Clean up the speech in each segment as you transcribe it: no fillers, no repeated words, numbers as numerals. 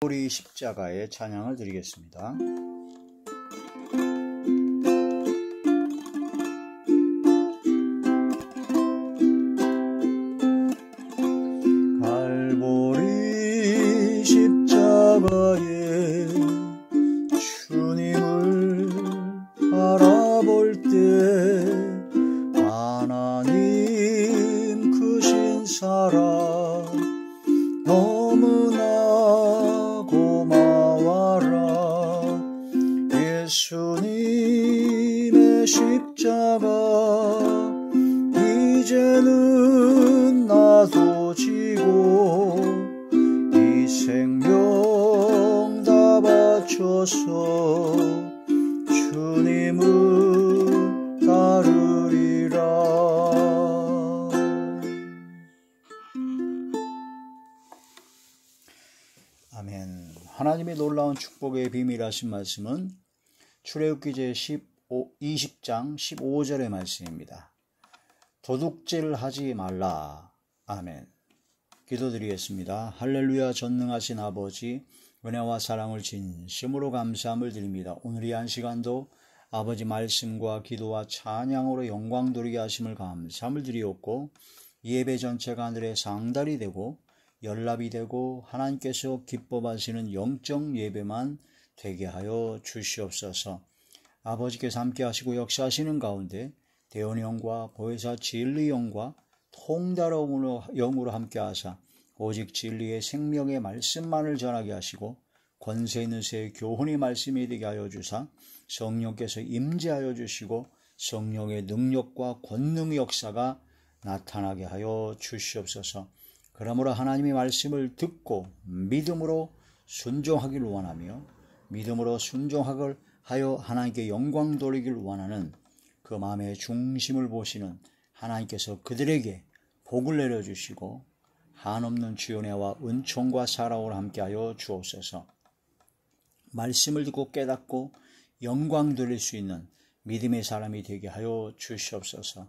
우리 십자가의 찬양을 드리겠습니다. 갈보리 십자가에 주님을 바라볼 때 하나님 크신 사랑 너무나 고마워라. 예수님의 십자가 이제는 나도 지고 이 생명 다 바쳐서 주님을 따르리라. 아멘. 하나님의 놀라운 축복의 비밀하신 말씀은 출애굽기 제 20장 15절의 말씀입니다. 도둑질 하지 말라. 아멘. 기도드리겠습니다. 할렐루야. 전능하신 아버지, 은혜와 사랑을 진심으로 감사함을 드립니다. 오늘 이 한 시간도 아버지 말씀과 기도와 찬양으로 영광 돌리게 하심을 감사함을 드리옵고, 이 예배 전체가 하늘의 상달이 되고 연락이 되고 하나님께서 기뻐하시는 영적 예배만 되게 하여 주시옵소서. 아버지께서 함께 하시고 역사하시는 가운데 대언 영과 보혜사 진리 영과 통달의 영으로 함께 하사 오직 진리의 생명의 말씀만을 전하게 하시고 권세 있는 새 교훈의 말씀이 되게 하여 주사 성령께서 임재하여 주시고 성령의 능력과 권능의 역사가 나타나게 하여 주시옵소서. 그러므로 하나님의 말씀을 듣고 믿음으로 순종하기를 원하며 믿음으로 순종하여 하나님께 영광 돌리기를 원하는 그 마음의 중심을 보시는 하나님께서 그들에게 복을 내려주시고 한없는 주의 은혜와 은총과 사랑으로 함께하여 주옵소서. 말씀을 듣고 깨닫고 영광 돌릴 수 있는 믿음의 사람이 되게 하여 주시옵소서.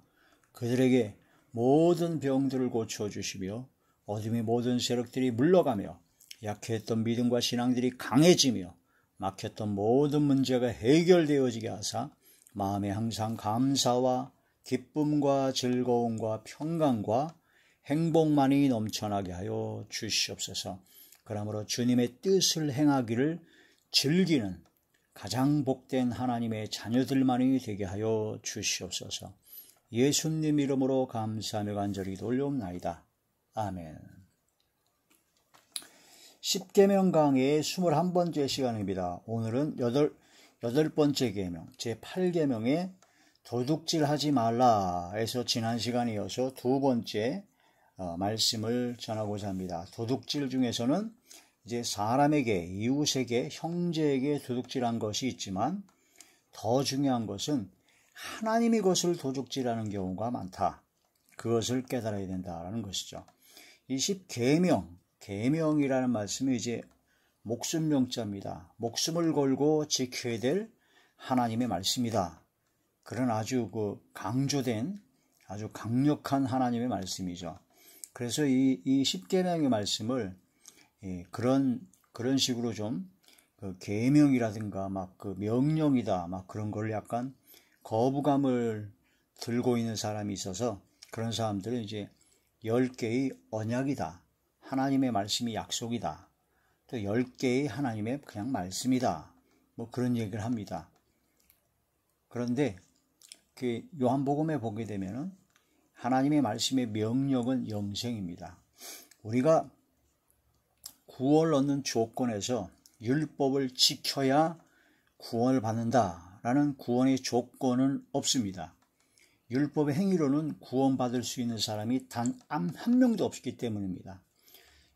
그들에게 모든 병들을 고쳐주시며 어둠의 모든 세력들이 물러가며 약했던 믿음과 신앙들이 강해지며 막혔던 모든 문제가 해결되어지게 하사 마음에 항상 감사와 기쁨과 즐거움과 평강과 행복만이 넘쳐나게 하여 주시옵소서. 그러므로 주님의 뜻을 행하기를 즐기는 가장 복된 하나님의 자녀들만이 되게 하여 주시옵소서. 예수님 이름으로 감사하며 간절히 돌려옵나이다. 아멘. 십계명 강해의 21번째 시간입니다. 오늘은 여덟 번째 계명, 제8계명의 도둑질하지 말라에서 지난 시간에 이어서 두 번째 말씀을 전하고자 합니다. 도둑질 중에서는 이제 사람에게, 이웃에게, 형제에게 도둑질한 것이 있지만 더 중요한 것은 하나님이 그것을 도둑질하는 경우가 많다. 그것을 깨달아야 된다라는 것이죠. 이 10계명, 계명이라는 말씀이 이제 목숨 명자입니다. 목숨을 걸고 지켜야 될 하나님의 말씀이다. 그런 아주 강조된 아주 강력한 하나님의 말씀이죠. 그래서 이 10계명의 말씀을 그런 식으로 좀 계명이라든가 막 명령이다 막 그런 걸 약간 거부감을 들고 있는 사람이 있어서 그런 사람들은 이제 10개의 언약이다. 하나님의 말씀이 약속이다. 또 10개의 하나님의 그냥 말씀이다. 뭐 그런 얘기를 합니다. 그런데 그 요한복음에 보게 되면은 하나님의 말씀의 명령은 영생입니다. 우리가 구원을 얻는 조건에서 율법을 지켜야 구원을 받는다라는 구원의 조건은 없습니다. 율법의 행위로는 구원받을 수 있는 사람이 단 한 명도 없기 때문입니다.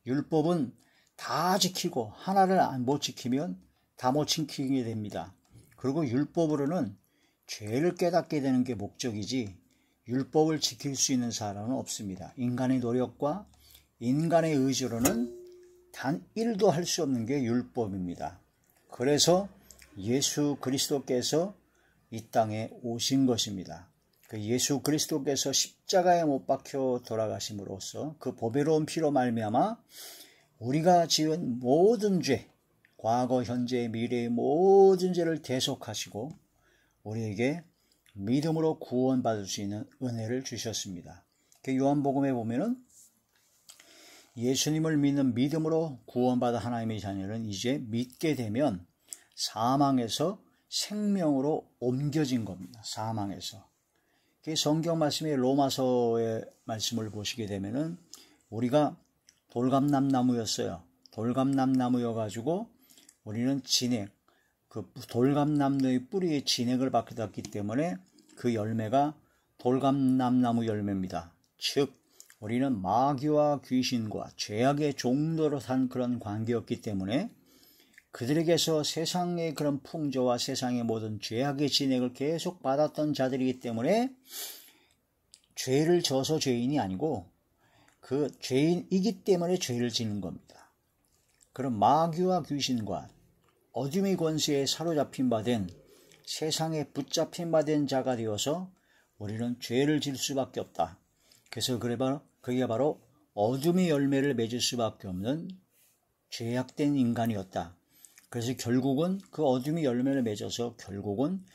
율법은 다 지키고 하나를 못 지키면 다 못 지키게 됩니다. 그리고 율법으로는 죄를 깨닫게 되는 게 목적이지 율법을 지킬 수 있는 사람은 없습니다. 인간의 노력과 인간의 의지로는 단 1도 할 수 없는 게 율법입니다. 그래서 예수 그리스도께서 이 땅에 오신 것입니다. 그 예수 그리스도께서 십자가에 못 박혀 돌아가심으로써 그 보배로운 피로 말미암아 우리가 지은 모든 죄, 과거, 현재, 미래의 모든 죄를 대속하시고 우리에게 믿음으로 구원받을 수 있는 은혜를 주셨습니다. 요한복음에 보면은 예수님을 믿는 믿음으로 구원받은 하나님의 자녀는 이제 믿게 되면 사망에서 생명으로 옮겨진 겁니다. 사망에서. 성경 말씀의 로마서의 말씀을 보시게 되면은 우리가 돌감람나무였어요. 돌감람나무여가지고 우리는 진액, 그 돌감나무의 뿌리에 진액을 받았기 때문에 그 열매가 돌감람나무 열매입니다. 즉 우리는 마귀와 귀신과 죄악의 종로로 산 그런 관계였기 때문에 그들에게서 세상의 그런 풍조와 세상의 모든 죄악의 진액을 계속 받았던 자들이기 때문에 죄를 져서 죄인이 아니고 그 죄인이기 때문에 죄를 지는 겁니다. 그런 마귀와 귀신과 어둠의 권세에 사로잡힌 바 된 세상에 붙잡힌 바 된 자가 되어서 우리는 죄를 질 수밖에 없다. 그래서 그게 바로 어둠의 열매를 맺을 수밖에 없는 죄악된 인간이었다. 그래서 결국은 그 어둠의 열매를 맺어서 결국은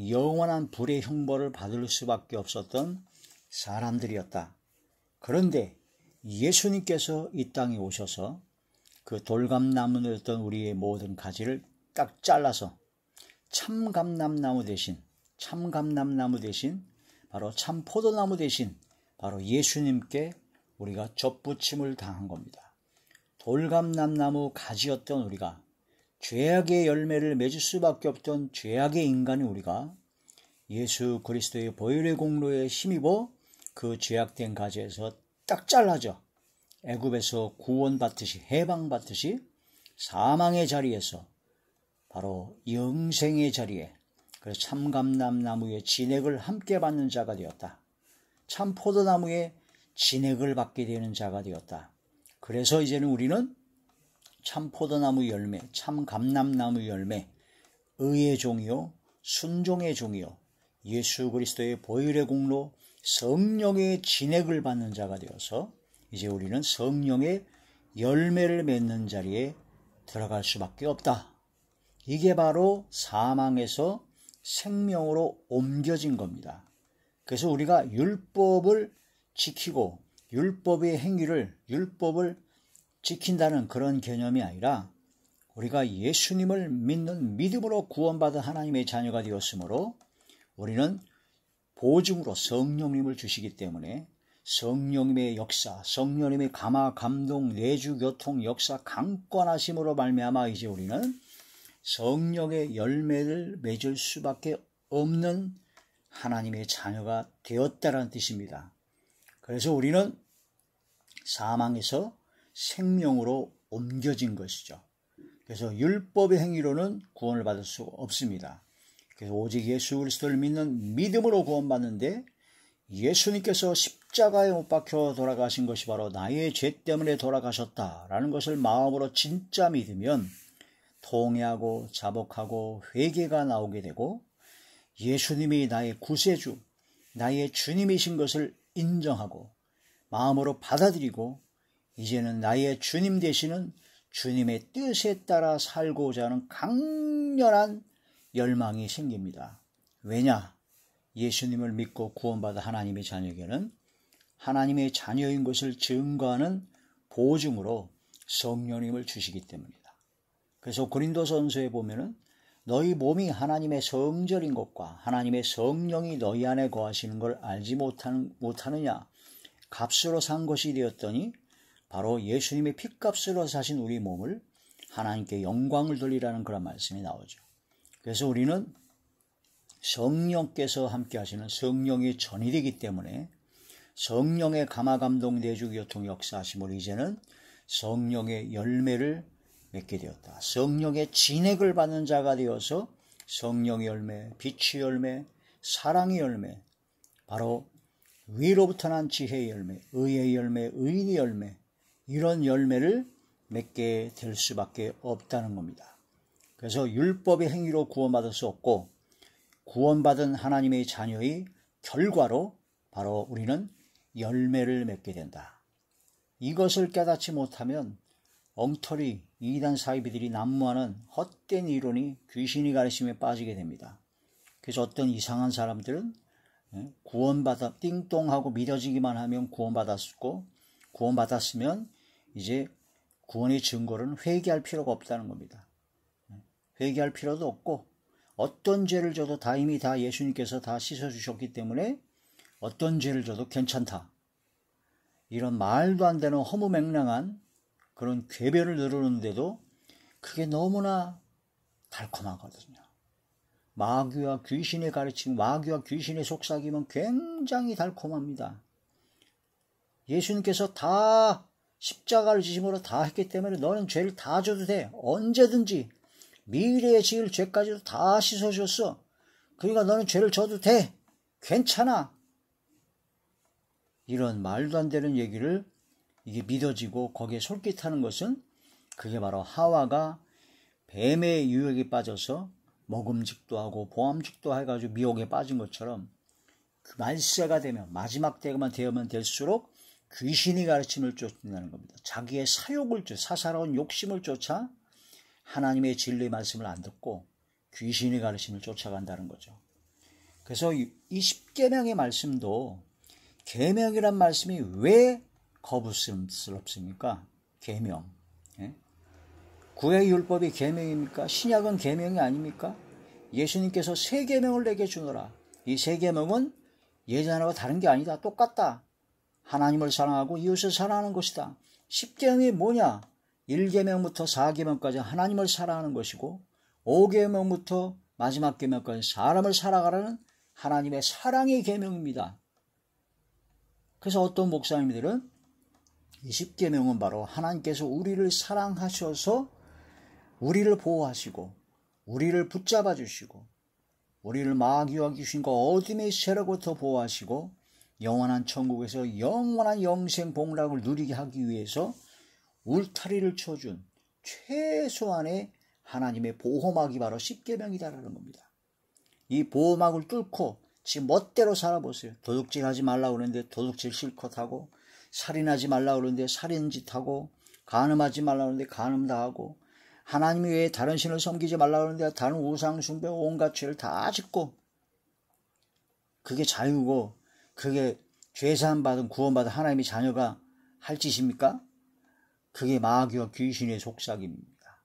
영원한 불의 형벌을 받을 수밖에 없었던 사람들이었다. 그런데 예수님께서 이 땅에 오셔서 그 돌감나무였던 우리의 모든 가지를 딱 잘라서 참감람나무 대신 바로 참포도나무 대신 바로 예수님께 우리가 접붙임을 당한 겁니다. 돌감람나무 가지였던 우리가 죄악의 열매를 맺을 수밖에 없던 죄악의 인간인 우리가 예수 그리스도의 보혈의 공로에 힘입어 그 죄악된 가지에서 딱 잘라져 애굽에서 구원받듯이 해방받듯이 사망의 자리에서 바로 영생의 자리에 그래서 참감람나무의 진액을 함께 받는 자가 되었다. 참포도나무의 진액을 받게 되는 자가 되었다. 그래서 이제는 우리는 참포도나무 열매, 참감람나무 열매, 의의 종이요 순종의 종이요 예수 그리스도의 보혈의 공로 성령의 진액을 받는 자가 되어서 이제 우리는 성령의 열매를 맺는 자리에 들어갈 수밖에 없다. 이게 바로 사망에서 생명으로 옮겨진 겁니다. 그래서 우리가 율법을 지키고 율법을 지킨다는 그런 개념이 아니라 우리가 예수님을 믿는 믿음으로 구원받은 하나님의 자녀가 되었으므로 우리는 보증으로 성령님을 주시기 때문에 성령님의 역사, 성령님의 감화, 감동, 내주, 교통, 역사, 강권하심으로 말미암아 이제 우리는 성령의 열매를 맺을 수밖에 없는 하나님의 자녀가 되었다는 뜻입니다. 그래서 우리는 사망에서 생명으로 옮겨진 것이죠. 그래서 율법의 행위로는 구원을 받을 수가 없습니다. 그래서 오직 예수 그리스도를 믿는 믿음으로 구원받는데 예수님께서 십자가에 못 박혀 돌아가신 것이 바로 나의 죄 때문에 돌아가셨다라는 것을 마음으로 진짜 믿으면 통회하고 자복하고 회개가 나오게 되고 예수님이 나의 구세주, 나의 주님이신 것을 인정하고 마음으로 받아들이고 이제는 나의 주님 되시는 주님의 뜻에 따라 살고자 하는 강렬한 열망이 생깁니다. 왜냐? 예수님을 믿고 구원받은 하나님의 자녀에게는 하나님의 자녀인 것을 증거하는 보증으로 성령님을 주시기 때문입니다. 그래서 고린도전서에 보면은 너희 몸이 하나님의 성전인 것과 하나님의 성령이 너희 안에 거하시는 걸 알지 못하느냐? 값으로 산 것이 되었더니 바로 예수님의 핏값으로 사신 우리 몸을 하나님께 영광을 돌리라는 그런 말씀이 나오죠. 그래서 우리는 성령께서 함께 하시는 성령이 전이 되기 때문에 성령의 감화, 감동, 내주, 교통, 역사하심으로 이제는 성령의 열매를 맺게 되었다. 성령의 진액을 받는 자가 되어서 성령의 열매, 빛의 열매, 사랑의 열매, 바로 위로부터 난 지혜의 열매, 의의 열매, 의인의 열매, 이런 열매를 맺게 될 수밖에 없다는 겁니다. 그래서 율법의 행위로 구원받을 수 없고 구원받은 하나님의 자녀의 결과로 바로 우리는 열매를 맺게 된다. 이것을 깨닫지 못하면 엉터리 이단 사이비들이 난무하는 헛된 이론이 귀신이 가르침에 빠지게 됩니다. 그래서 어떤 이상한 사람들은 구원받아 띵동하고 믿어지기만 하면 구원받았고, 구원받았으면 이제 구원의 증거는 회개할 필요가 없다는 겁니다. 회개할 필요도 없고, 어떤 죄를 져도 다 이미 다 예수님께서 다 씻어주셨기 때문에 어떤 죄를 져도 괜찮다. 이런 말도 안 되는 허무맹랑한 그런 궤변을 늘어놓는데도 그게 너무나 달콤하거든요. 마귀와 귀신의 가르침, 마귀와 귀신의 속삭임은 굉장히 달콤합니다. 예수님께서 다 십자가를 지심으로 다 했기 때문에 너는 죄를 다 져도 돼. 언제든지 미래에 지을 죄까지도 다 씻어줬어. 그러니까 너는 죄를 져도 돼. 괜찮아. 이런 말도 안 되는 얘기를 이게 믿어지고 거기에 솔깃하는 것은 그게 바로 하와가 뱀의 유혹에 빠져서 먹음직도 하고 보암직도 해가지고 미혹에 빠진 것처럼 그 말세가 되면 마지막 때만 되면 될수록 귀신이 가르침을 쫓는다는 겁니다. 자기의 사욕을 사사로운 욕심을 쫓아 하나님의 진리의 말씀을 안 듣고 귀신의 가르침을 쫓아간다는 거죠. 그래서 이 십계명의 말씀도 계명이란 말씀이 왜 거부스럽습니까? 계명. 구약 율법이 계명입니까? 신약은 계명이 아닙니까? 예수님께서 세 계명을 내게 주노라. 이 세 계명은 예전하고 다른 게 아니다. 똑같다. 하나님을 사랑하고 이웃을 사랑하는 것이다. 10계명이 뭐냐? 1계명부터 4계명까지 하나님을 사랑하는 것이고 5계명부터 마지막 계명까지 사람을 사랑하라는 하나님의 사랑의 계명입니다. 그래서 어떤 목사님들은 이 10계명은 바로 하나님께서 우리를 사랑하셔서 우리를 보호하시고 우리를 붙잡아 주시고 우리를 마귀와 귀신과 어둠의 세력부터 보호하시고 영원한 천국에서 영원한 영생 복락을 누리게 하기 위해서 울타리를 쳐준 최소한의 하나님의 보호막이 바로 10계명이다라는 겁니다. 이 보호막을 뚫고 지금 멋대로 살아보세요. 도둑질하지 말라고 그러는데 도둑질 실컷 하고, 살인하지 말라고 그러는데 살인짓 하고, 간음하지 말라고 그러는데 간음다 하고, 하나님 외에 다른 신을 섬기지 말라고 그러는데 다른 우상 숭배 온갖 죄를 다 짓고, 그게 자유고 그게 죄사함 받은 구원받은 하나님의 자녀가 할 짓입니까? 그게 마귀와 귀신의 속삭임입니다.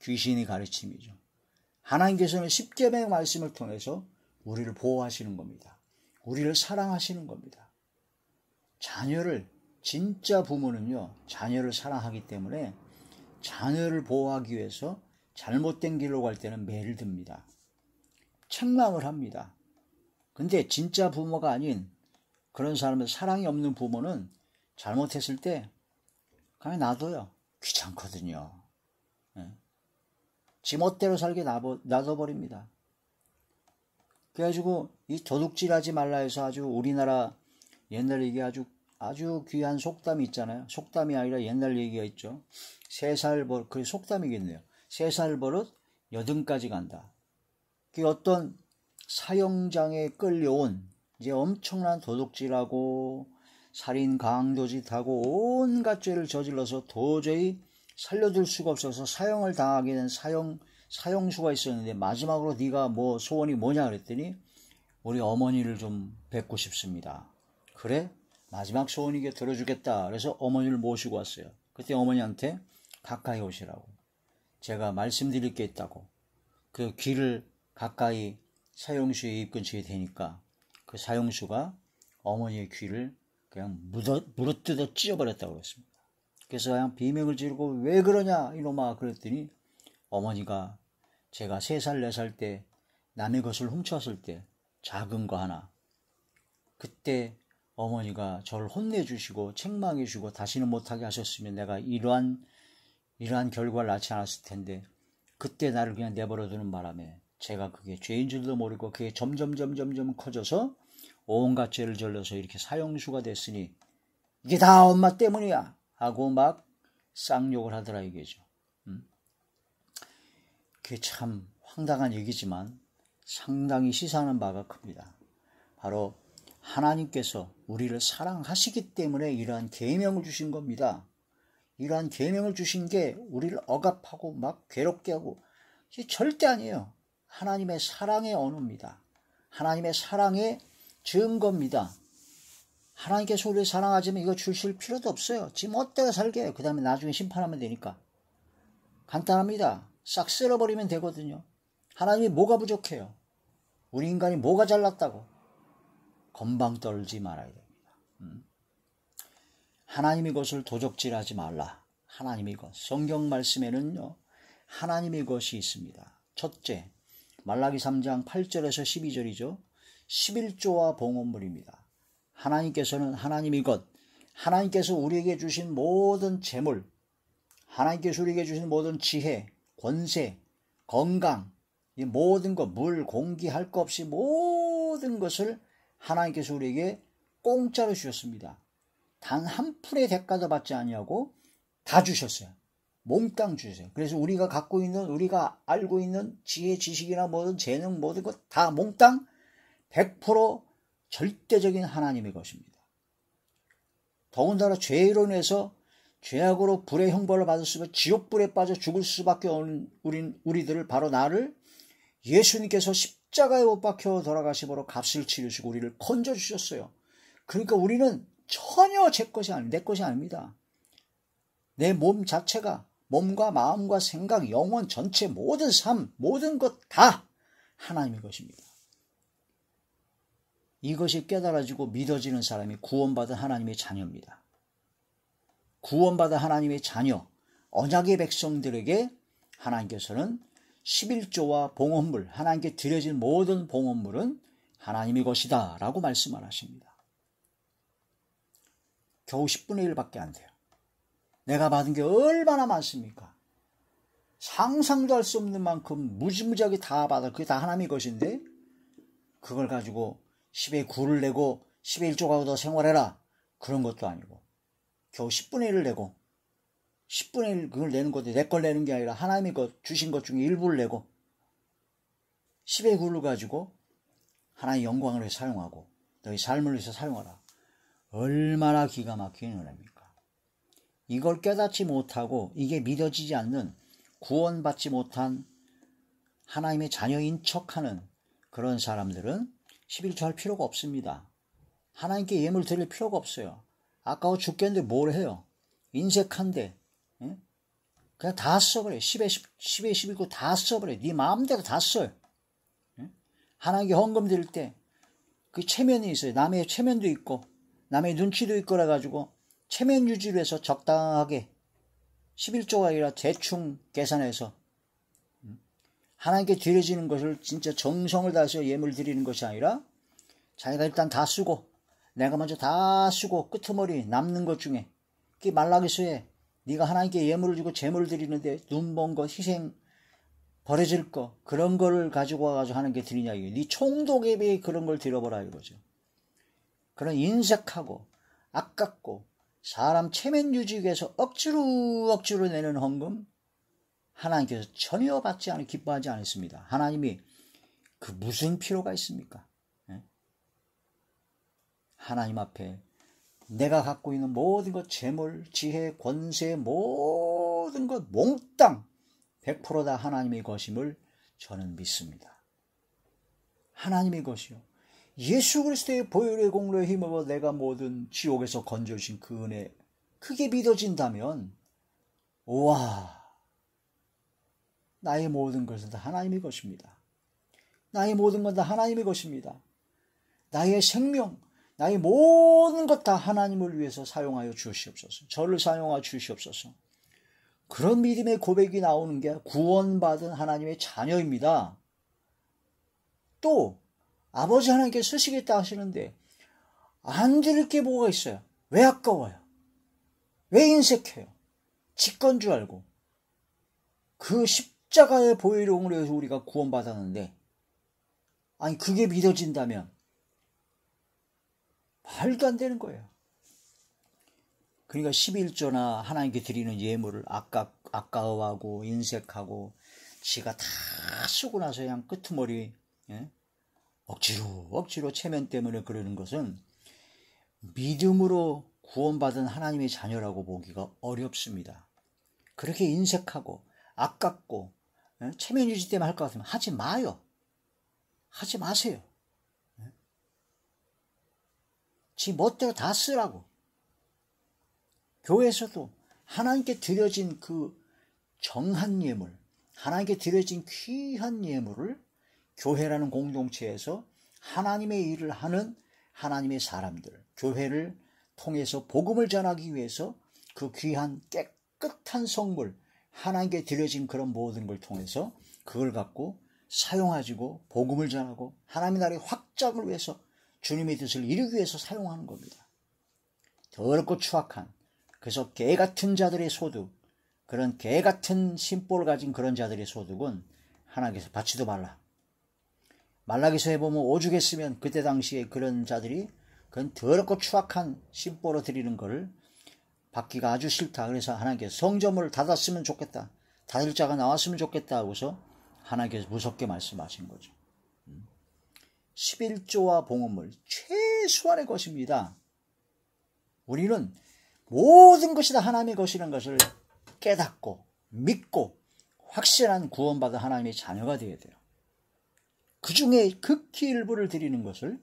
귀신의 가르침이죠. 하나님께서는 10계명의 말씀을 통해서 우리를 보호하시는 겁니다. 우리를 사랑하시는 겁니다. 자녀를, 진짜 부모는요, 자녀를 사랑하기 때문에 자녀를 보호하기 위해서 잘못된 길로 갈 때는 매를 듭니다. 책망을 합니다. 근데 진짜 부모가 아닌 그런 사람은, 사랑이 없는 부모는 잘못했을 때 그냥 놔둬요. 귀찮거든요. 지 멋대로 살게 놔둬버립니다. 그래가지고 이 도둑질하지 말라 해서 아주 우리나라 옛날 얘기 아주 귀한 속담이 있잖아요. 속담이 아니라 옛날 얘기가 있죠. 3살 버릇, 그게 속담이겠네요. 3살 버릇 여든까지 간다. 그 어떤 사형장에 끌려온 이제 엄청난 도둑질하고 살인 강도짓하고 온갖 죄를 저질러서 도저히 살려둘 수가 없어서 사형을 당하게 된 사형수가 있었는데, 마지막으로 네가 뭐 소원이 뭐냐 그랬더니 우리 어머니를 좀 뵙고 싶습니다. 그래? 마지막 소원이게 들어주겠다. 그래서 어머니를 모시고 왔어요. 그때 어머니한테 가까이 오시라고, 제가 말씀드릴 게 있다고, 그 귀를 가까이 사형수의 입 근처에 대니까 그 사형수가 어머니의 귀를 그냥 물어뜯어 찢어버렸다고 그랬습니다. 그래서 그냥 비명을 지르고 왜 그러냐 이놈아 그랬더니 어머니가 제가 3살 4살 때 남의 것을 훔쳤을 때 작은 거 하나, 그때 어머니가 저를 혼내주시고 책망해 주시고 다시는 못하게 하셨으면 내가 이러한 결과를 낳지 않았을 텐데, 그때 나를 그냥 내버려두는 바람에 제가 그게 죄인 줄도 모르고 그게 점점 커져서 온갖 죄를 절러서 이렇게 사형수가 됐으니 이게 다 엄마 때문이야 하고 막 쌍욕을 하더라 이게죠. 그게 참 황당한 얘기지만 상당히 시사하는 바가 큽니다. 바로 하나님께서 우리를 사랑하시기 때문에 이러한 계명을 주신 겁니다. 이러한 계명을 주신 게 우리를 억압하고 막 괴롭게 하고, 절대 아니에요. 하나님의 사랑의 언어입니다. 하나님의 사랑의 증거입니다. 하나님께서 우리를 사랑하지만 이거 주실 필요도 없어요. 지금 어때가 살게 해요. 그 다음에 나중에 심판하면 되니까. 간단합니다. 싹 쓸어버리면 되거든요. 하나님이 뭐가 부족해요? 우리 인간이 뭐가 잘났다고? 건방 떨지 말아야 됩니다. 하나님의 것을 도적질하지 말라. 하나님의 것. 성경 말씀에는요, 하나님의 것이 있습니다. 첫째, 말라기 3장 8절에서 12절이죠. 11조와 봉헌물입니다. 하나님께서는 하나님의 것, 하나님께서 우리에게 주신 모든 재물, 하나님께서 우리에게 주신 모든 지혜, 권세, 건강, 이 모든 것, 물, 공기 할 것 없이 모든 것을 하나님께서 우리에게 공짜로 주셨습니다. 단 한 푼의 대가도 받지 아니하고 다 주셨어요. 몽땅 주셨어요. 그래서 우리가 갖고 있는, 우리가 알고 있는 지혜, 지식이나 모든 재능, 모든 것 다 몽땅 100% 절대적인 하나님의 것입니다. 더군다나 죄로 인해서 죄악으로 불의 형벌을 받았으면 지옥불에 빠져 죽을 수밖에 없는 우리들을, 바로 나를 예수님께서 십자가에 못 박혀 돌아가심으로 값을 치르시고 우리를 건져주셨어요. 그러니까 우리는 전혀 내 것이 아닙니다. 내 몸 자체가, 몸과 마음과 생각, 영혼 전체, 모든 삶, 모든 것 다 하나님의 것입니다. 이것이 깨달아지고 믿어지는 사람이 구원받은 하나님의 자녀입니다. 구원받은 하나님의 자녀, 언약의 백성들에게 하나님께서는 11조와 봉헌물, 하나님께 드려진 모든 봉헌물은 하나님의 것이다 라고 말씀을 하십니다. 겨우 10분의 1밖에 안 돼요. 내가 받은 게 얼마나 많습니까? 상상도 할 수 없는 만큼 무지무지하게 다 받아. 그게 다 하나님의 것인데 그걸 가지고 10의 9를 내고 10의 1조가 더 생활해라. 그런 것도 아니고 겨우 10분의 1을 내고 10분의 1 그걸 내는 것도 내 걸 내는 게 아니라 하나님의 것 주신 것 중에 일부를 내고 10의 9를 가지고 하나님의 영광을 위해 사용하고 너희 삶을 위해서 사용하라. 얼마나 기가 막힌 은혜입니까? 이걸 깨닫지 못하고 이게 믿어지지 않는, 구원받지 못한 하나님의 자녀인 척하는 그런 사람들은 11조 할 필요가 없습니다. 하나님께 예물 드릴 필요가 없어요. 아까워 죽겠는데 뭘 해요? 인색한데 그냥 다 써버려. 10에 11고 다 써버려. 네 마음대로 다 써요. 하나님께 헌금 드릴 때 그 체면이 있어요. 남의 체면도 있고 남의 눈치도 있고 그래가지고 체면 유지를 해서 적당하게 11조가 아니라 대충 계산해서 하나님께 드려지는 것을 진짜 정성을 다해서 예물 드리는 것이 아니라 자기가 일단 다 쓰고 내가 먼저 다 쓰고 끄트머리 남는 것 중에, 그 말라기서에 네가 하나님께 예물을 주고 제물을 드리는데 눈먼 것, 희생, 버려질 거, 그런 거를 가지고 와가지고 하는 게 드리냐 이게. 네 총독에 비해 그런 걸 드려보라 이거죠. 그런 인색하고 아깝고 사람 체면 유지기 위해서 억지로 내는 헌금 하나님께서 전혀 받지 않고 기뻐하지 않습니다. 하나님이 그 무슨 필요가 있습니까? 하나님 앞에 내가 갖고 있는 모든 것, 재물, 지혜, 권세, 모든 것 몽땅 100% 다 하나님의 것임을 저는 믿습니다. 하나님의 것이요. 예수 그리스도의 보혈의 공로에 힘입어 내가 모든 지옥에서 건져주신 그 은혜, 그게 믿어진다면 와, 나의 모든 것은 다 하나님의 것입니다. 나의 모든 건 다 하나님의 것입니다. 나의 생명, 나의 모든 것 다 하나님을 위해서 사용하여 주시옵소서. 저를 사용하여 주시옵소서. 그런 믿음의 고백이 나오는 게 구원받은 하나님의 자녀입니다. 또 아버지 하나님께 쓰시겠다 하시는데 안 드릴 게 뭐가 있어요? 왜 아까워요? 왜 인색해요? 직건 줄 알고. 그 십자가의 보혈을 위해서 우리가 구원받았는데, 아니 그게 믿어진다면 말도 안 되는 거예요. 그러니까 11조나 하나님께 드리는 예물을 아까워하고 인색하고 지가 다 쓰고 나서 그냥 끄트머리 억지로 체면 때문에 그러는 것은 믿음으로 구원받은 하나님의 자녀라고 보기가 어렵습니다. 그렇게 인색하고 아깝고 체면유지 때문에 할 것 같으면 하지 마요. 하지 마세요. 지 멋대로 다 쓰라고. 교회에서도 하나님께 드려진 그 정한 예물, 하나님께 드려진 귀한 예물을 교회라는 공동체에서 하나님의 일을 하는 하나님의 사람들, 교회를 통해서 복음을 전하기 위해서 그 귀한 깨끗한 성물, 하나님께 드려진 그런 모든 걸 통해서 그걸 갖고 사용하시고 복음을 전하고 하나님의 나라의 확장을 위해서 주님의 뜻을 이루기 위해서 사용하는 겁니다. 더럽고 추악한, 그래서 개 같은 자들의 소득, 그런 개 같은 심보를 가진 그런 자들의 소득은 하나님께서 받지도 말라. 말라기서에 보면 오죽했으면 그때 당시에 그런 자들이 그런 더럽고 추악한 심보로 드리는 것을 받기가 아주 싫다. 그래서 하나님께서 성전문을 닫았으면 좋겠다. 닫을 자가 나왔으면 좋겠다 하고서 하나님께서 무섭게 말씀하신 거죠. 11조와 봉헌물 최소한의 것입니다. 우리는 모든 것이 다 하나님의 것이라는 것을 깨닫고 믿고 확실한 구원받은 하나님의 자녀가 되어야 돼요. 그 중에 극히 일부를 드리는 것을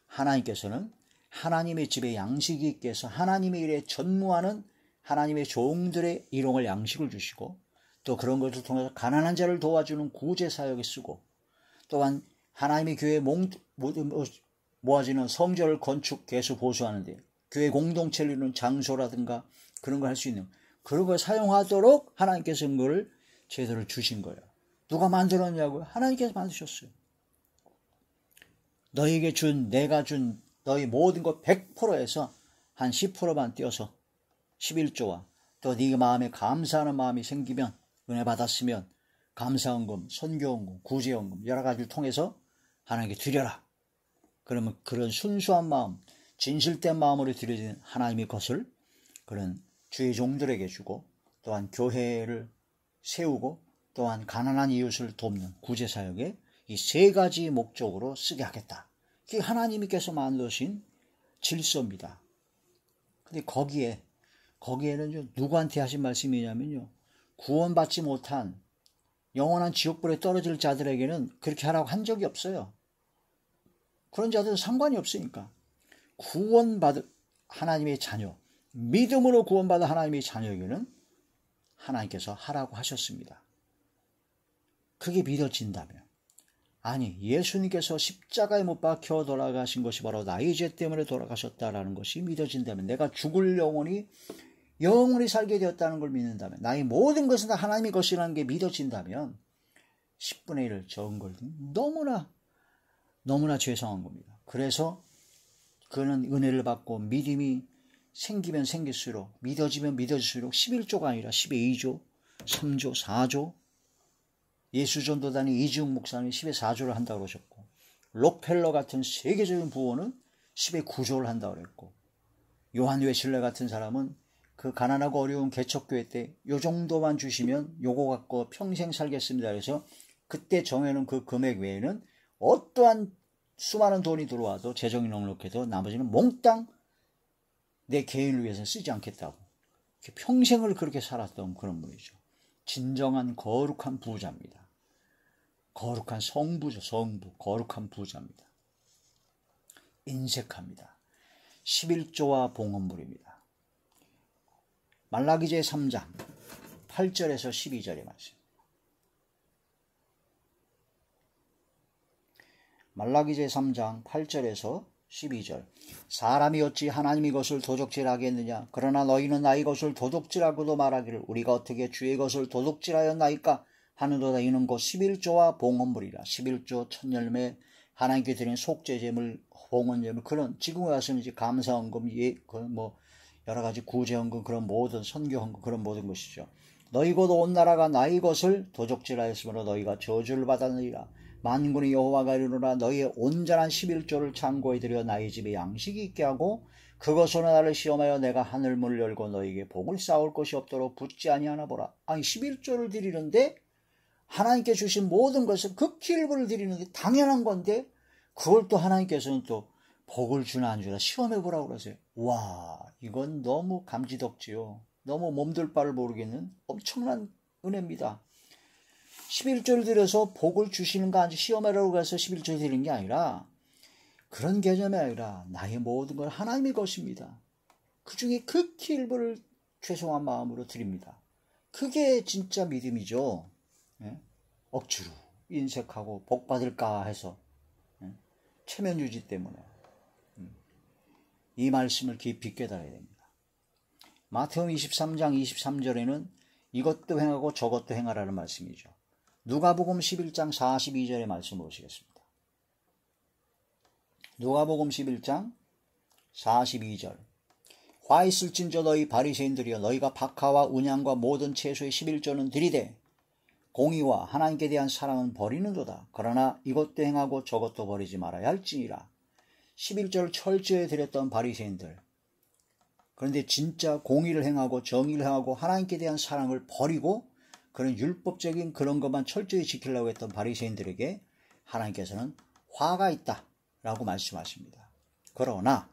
하나님께서는 하나님의 집에 양식이 있게 해서 하나님의 일에 전무하는 하나님의 종들의 일용할 양식을 주시고 또 그런 것을 통해서 가난한 자를 도와주는 구제 사역에 쓰고 또한 하나님의 교회에 모아지는 성전을 건축, 개수, 보수하는 데 교회 공동체를 이루는 장소라든가 그런 걸 할 수 있는 그런 걸 사용하도록 하나님께서 그걸 제도를 주신 거예요. 누가 만들었냐고요? 하나님께서 만드셨어요. 너희에게 준, 내가 준 너희 모든 것 100%에서 한 10%만 떼어서 11조와 또 네 마음에 감사하는 마음이 생기면 은혜 받았으면 감사헌금, 선교헌금, 구제헌금 여러 가지를 통해서 하나님께 드려라. 그러면 그런 순수한 마음, 진실된 마음으로 드려진 하나님의 것을 그런 주의 종들에게 주고 또한 교회를 세우고 또한 가난한 이웃을 돕는 구제사역에 이 세 가지 목적으로 쓰게 하겠다. 그게 하나님께서 만드신 질서입니다. 근데 거기에는 누구한테 하신 말씀이냐면요. 구원받지 못한 영원한 지옥불에 떨어질 자들에게는 그렇게 하라고 한 적이 없어요. 그런 자들은 상관이 없으니까. 구원받은 하나님의 자녀, 믿음으로 구원받은 하나님의 자녀에게는 하나님께서 하라고 하셨습니다. 그게 믿어진다면, 아니 예수님께서 십자가에 못 박혀 돌아가신 것이 바로 나의 죄 때문에 돌아가셨다라는 것이 믿어진다면, 내가 죽을 영혼이 살게 되었다는 걸 믿는다면, 나의 모든 것은 다 하나님의 것이라는 게 믿어진다면 10분의 1 적은 걸 너무나 죄송한 겁니다. 그래서 그는 은혜를 받고 믿음이 생기면 생길수록, 믿어지면 믿어질수록 11조가 아니라 12조, 3조, 4조, 예수전도단의 이지웅 목사님이 10의 4조를 한다고 그러셨고, 록펠러 같은 세계적인 부호는 10의 9조를 한다고 그랬고, 요한 웨슬레 같은 사람은 그 가난하고 어려운 개척교회 때 요 정도만 주시면 요거 갖고 평생 살겠습니다. 그래서 그때 정해놓은 그 금액 외에는 어떠한 수많은 돈이 들어와도 재정이 넉넉해도 나머지는 몽땅 내 개인을 위해서 쓰지 않겠다고 평생을 그렇게 살았던 그런 분이죠. 진정한 거룩한 부자입니다. 거룩한 성부죠. 성부. 거룩한 부자입니다. 인색합니다. 11조와 봉헌물입니다. 말라기제 3장 8절에서 12절의 말씀. 말라기제 3장 8절에서 12절. 사람이 어찌 하나님의 것을 도적질하겠느냐? 그러나 너희는 나의 것을 도둑질하고도 말하기를 우리가 어떻게 주의 것을 도둑질하였나이까 하는도다. 이는 곧 11조와 봉헌물이라. 11조 첫 열매, 하나님께 드린 속죄제물, 봉헌제물, 그런 지금에 와서는 이제 감사헌금, 여러 가지 구제헌금, 그런 모든 선교헌금, 그런 모든 것이죠. 너희 곧 온 나라가 나의 것을 도적질하였으므로 너희가 저주를 받았느니라. 만군의 여호와가 이르노라. 너희의 온전한 11조를 창고에 들여 나의 집에 양식이 있게 하고 그것으로 나를 시험하여 내가 하늘문을 열고 너희에게 복을 쌓을 것이 없도록 붙지 아니하나 보라. 아니 11조를 드리는데, 하나님께 주신 모든 것을 극히 일부를 드리는데 당연한 건데, 그걸 또 하나님께서는 또 복을 주나 안 주나 시험해 보라고 그러세요. 와, 이건 너무 감지덕지요. 너무 몸둘 바를 모르겠는 엄청난 은혜입니다. 11조를 드려서 복을 주시는 거 아니지 시험하라고 해서 11조 드리는 게 아니라 그런 개념이 아니라 나의 모든 걸 하나님의 것입니다. 그 중에 극히 일부를 죄송한 마음으로 드립니다. 그게 진짜 믿음이죠. 예? 억지로 인색하고 복 받을까 해서 체면 유지 때문에 이 말씀을 깊이 깨달아야 됩니다. 마태복음 23장 23절에는 이것도 행하고 저것도 행하라는 말씀이죠. 누가복음 11장 42절의 말씀 보시겠습니다. 누가복음 11장 42절 화 있을진저 너희 바리새인들이여 너희가 박하와 운양과 모든 채소의 11조는 드리되 공의와 하나님께 대한 사랑은 버리는도다. 그러나 이것도 행하고 저것도 버리지 말아야 할지니라. 11조를 철저히 드렸던 바리새인들. 그런데 진짜 공의를 행하고 정의를 행하고 하나님께 대한 사랑을 버리고 그런 율법적인 그런 것만 철저히 지키려고 했던 바리새인들에게 하나님께서는 화가 있다라고 말씀하십니다. 그러나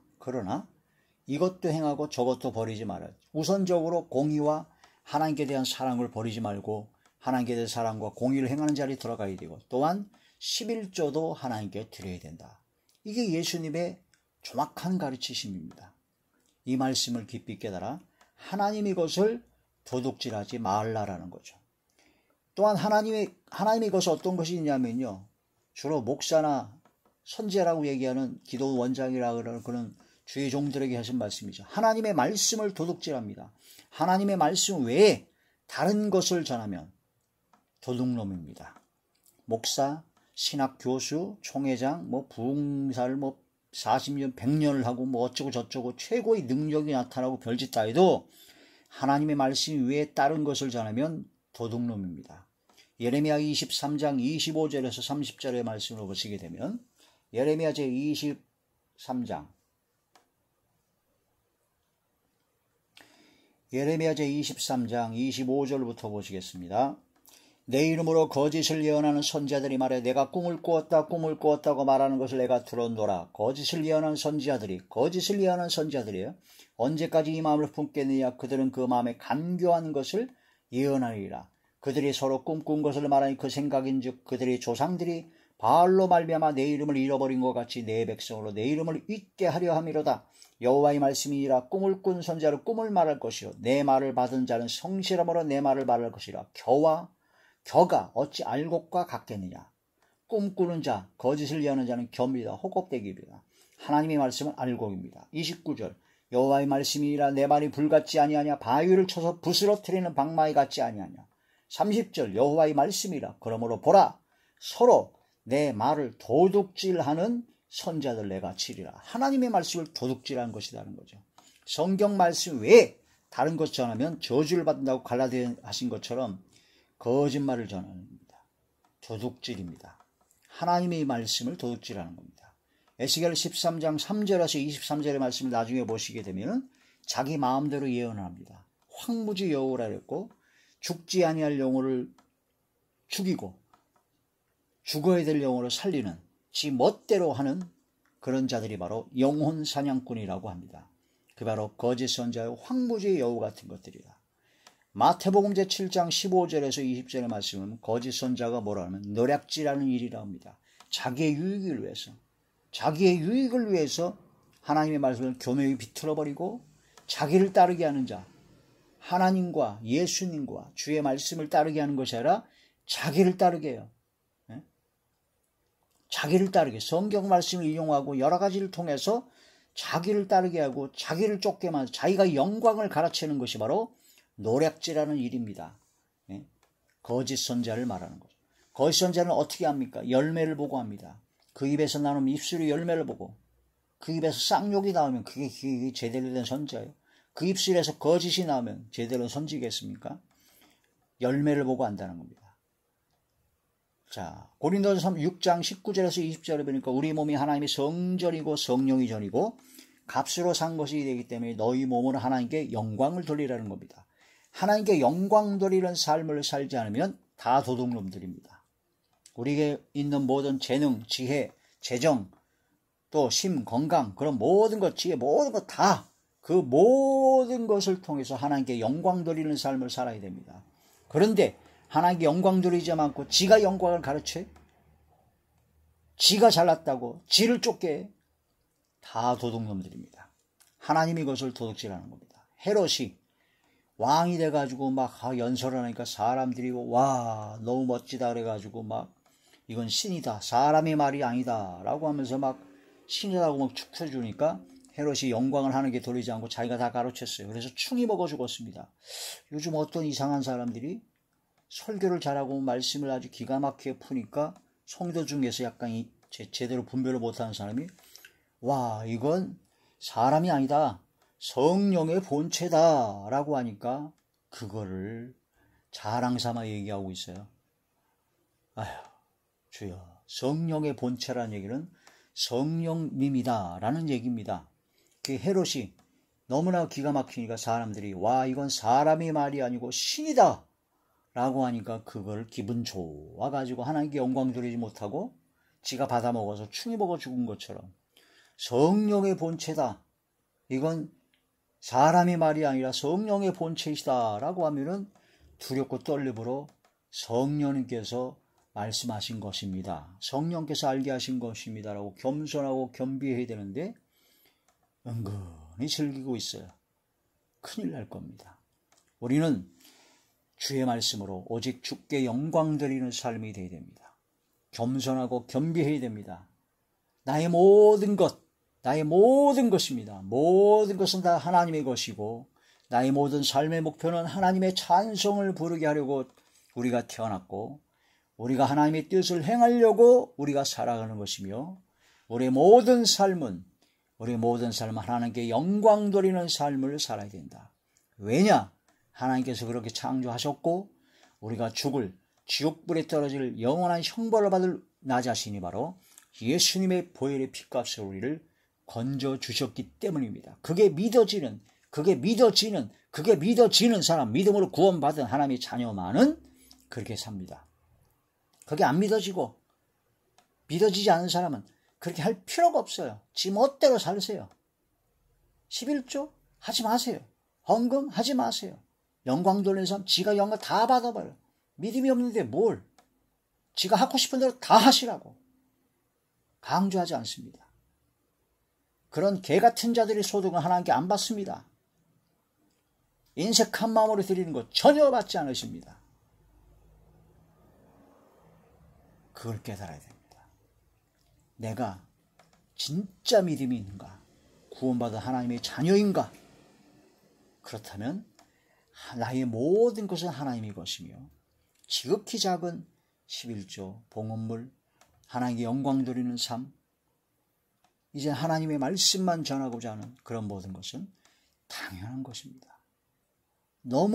이것도 행하고 저것도 버리지 말아야 우선적으로 공의와 하나님께 대한 사랑을 버리지 말고 하나님께 대한 사랑과 공의를 행하는 자리에 들어가야 되고 또한 11조도 하나님께 드려야 된다. 이게 예수님의 정확한 가르치심입니다. 이 말씀을 깊이 깨달아 하나님의 것을 도둑질하지 말라라는 거죠. 또한 하나님의 것이 어떤 것이 있냐면요. 주로 목사나 선지자라고 얘기하는 기도 원장이라 그러는 그런 주의 종들에게 하신 말씀이죠. 하나님의 말씀을 도둑질합니다. 하나님의 말씀 외에 다른 것을 전하면 도둑놈입니다. 목사, 신학 교수, 총회장, 부흥사를 40년, 100년을 하고 어쩌고 저쩌고 최고의 능력이 나타나고 별짓 다 해도 하나님의 말씀 외에 다른 것을 전하면 도둑놈입니다. 예레미야 23장 25절에서 30절의 말씀을 보시게 되면 예레미야 제23장 예레미야 제23장 25절부터 보시겠습니다. 내 이름으로 거짓을 예언하는 선지자들이 말해 내가 꿈을 꾸었다고 말하는 것을 내가 들었노라. 거짓을 예언하는 선지자들이에요. 언제까지 이 마음을 품겠느냐. 그들은 그 마음에 간교한 것을 예언하리라. 그들이 서로 꿈꾼 것을 말하니 그 생각인즉 그들의 조상들이 바알로 말미암아 내 이름을 잃어버린 것 같이 내 백성으로 내 이름을 잊게 하려 함이로다. 여호와의 말씀이니라. 꿈을 꾼 선지자는 꿈을 말할 것이요 내 말을 받은 자는 성실함으로 내 말을 말할 것이라. 겨가 어찌 알곡과 같겠느냐. 꿈꾸는 자, 거짓을 예하는 자는 겸이다. 호겁대기입니다. 하나님의 말씀은 알곡입니다. 29절 여호와의 말씀이니라. 내 말이 불같지 아니하냐. 바위를 쳐서 부스러뜨리는 방망이 같지 아니하냐. 30절 여호와의 말씀이라. 그러므로 보라 서로 내 말을 도둑질하는 선자들 내가 치리라. 하나님의 말씀을 도둑질하는 것이라는 거죠. 성경 말씀 외에 다른 것 전하면 저주를 받는다고 갈라디아 하신 것처럼 거짓말을 전하는 겁니다. 도둑질입니다. 하나님의 말씀을 도둑질하는 겁니다. 에스겔 13장 3절에서 23절의 말씀을 나중에 보시게 되면 자기 마음대로 예언합니다. 황무지 여호라 그랬고 죽지 아니할 영혼을 죽이고 죽어야 될 영혼을 살리는 지 멋대로 하는 그런 자들이 바로 영혼 사냥꾼이라고 합니다. 그 바로 거짓 선자의 황무지의 여우 같은 것들이다. 마태복음 제7장 15절에서 20절의 말씀은 거짓 선자가 뭐라 하면 노략질하는 일이라 합니다. 자기의 유익을 위해서 하나님의 말씀을 교묘히 비틀어버리고 자기를 따르게 하는 자, 하나님과 예수님과 주의 말씀을 따르게 하는 것이 아니라 자기를 따르게 해요. 자기를 따르게 성경 말씀을 이용하고 여러 가지를 통해서 자기를 따르게 하고 자기를 쫓게 만들고 자기가 영광을 갈아채는 것이 바로 노략질하는 일입니다. 거짓 선자를 말하는 거죠. 거짓 선자는 어떻게 합니까? 열매를 보고 합니다. 그 입에서 나오는 입술의 열매를 보고 그 입에서 쌍욕이 나오면 그게 제대로 된 선자예요. 그 입술에서 거짓이 나오면 제대로 선지겠습니까? 열매를 보고 한다는 겁니다. 자, 고린도전서 6장 19절에서 20절에 보니까 우리 몸이 하나님의 성전이고 성령의 전이고 값으로 산 것이 되기 때문에 너희 몸은 하나님께 영광을 돌리라는 겁니다. 하나님께 영광 돌리는 삶을 살지 않으면 다 도둑놈들입니다. 우리에게 있는 모든 재능, 지혜, 재정, 또 심, 건강 그런 모든 것, 지혜 모든 것 다 그 모든 것을 통해서 하나님께 영광 돌리는 삶을 살아야 됩니다. 그런데 하나님께 영광 돌리지 않고 지가 영광을 가르쳐요? 지가 잘났다고 지를 쫓게 해? 다 도둑놈들입니다. 하나님이 그것을 도둑질하는 겁니다. 헤롯이 왕이 돼가지고 막 연설을 하니까 사람들이 와 너무 멋지다 그래가지고 막 이건 신이다, 사람의 말이 아니다 라고 하면서 막 신이라고 막 축해주니까 헤롯이 영광을 하는 게 돌리지 않고 자기가 다 가로챘어요. 그래서 충이 먹어 죽었습니다. 요즘 어떤 이상한 사람들이 설교를 잘하고 말씀을 아주 기가 막히게 푸니까 성도 중에서 약간 제대로 분별을 못하는 사람이 와 이건 사람이 아니다, 성령의 본체다 라고 하니까 그거를 자랑삼아 얘기하고 있어요. 아휴 주여, 성령의 본체라는 얘기는 성령님이다 라는 얘기입니다. 그 헤롯이 너무나 기가 막히니까 사람들이 와 이건 사람의 말이 아니고 신이다 라고 하니까 그걸 기분 좋아가지고 하나님께 영광 돌리지 못하고 지가 받아먹어서 충이 먹어 죽은 것처럼 성령의 본체다, 이건 사람의 말이 아니라 성령의 본체이다 라고 하면은 두렵고 떨림으로 성령님께서 말씀하신 것입니다, 성령께서 알게 하신 것입니다 라고 겸손하고 겸비해야 되는데 은근히 즐기고 있어요. 큰일 날 겁니다. 우리는 주의 말씀으로 오직 주께 영광 드리는 삶이 되어야 됩니다. 겸손하고 겸비해야 됩니다. 나의 모든 것입니다. 모든 것은 다 하나님의 것이고 나의 모든 삶의 목표는 하나님의 찬송을 부르게 하려고 우리가 태어났고 우리가 하나님의 뜻을 행하려고 우리가 살아가는 것이며 우리의 모든 삶은 하나님께 영광 돌리는 삶을 살아야 된다. 왜냐? 하나님께서 그렇게 창조하셨고 우리가 죽을 지옥불에 떨어질 영원한 형벌을 받을 나 자신이 바로 예수님의 보혈의 피값으로 우리를 건져주셨기 때문입니다. 그게 믿어지는 사람, 믿음으로 구원받은 하나님의 자녀만은 그렇게 삽니다. 그게 안 믿어지고 믿어지지 않은 사람은 그렇게 할 필요가 없어요. 지 멋대로 살세요. 11조 하지 마세요. 헌금 하지 마세요. 영광 돌리는 사람 지가 영광 다 받아버려요. 믿음이 없는데 뭘 지가 하고 싶은 대로 다 하시라고 강조하지 않습니다. 그런 개같은 자들의 소득은 하나님께 안 받습니다. 인색한 마음으로 드리는 것 전혀 받지 않으십니다. 그걸 깨달아야 됩니다. 내가 진짜 믿음이 있는가? 구원받은 하나님의 자녀인가? 그렇다면 나의 모든 것은 하나님의 것이며 지극히 작은 11조, 봉헌물, 하나님께 영광 돌리는 삶, 이제 하나님의 말씀만 전하고자 하는 그런 모든 것은 당연한 것입니다. 너무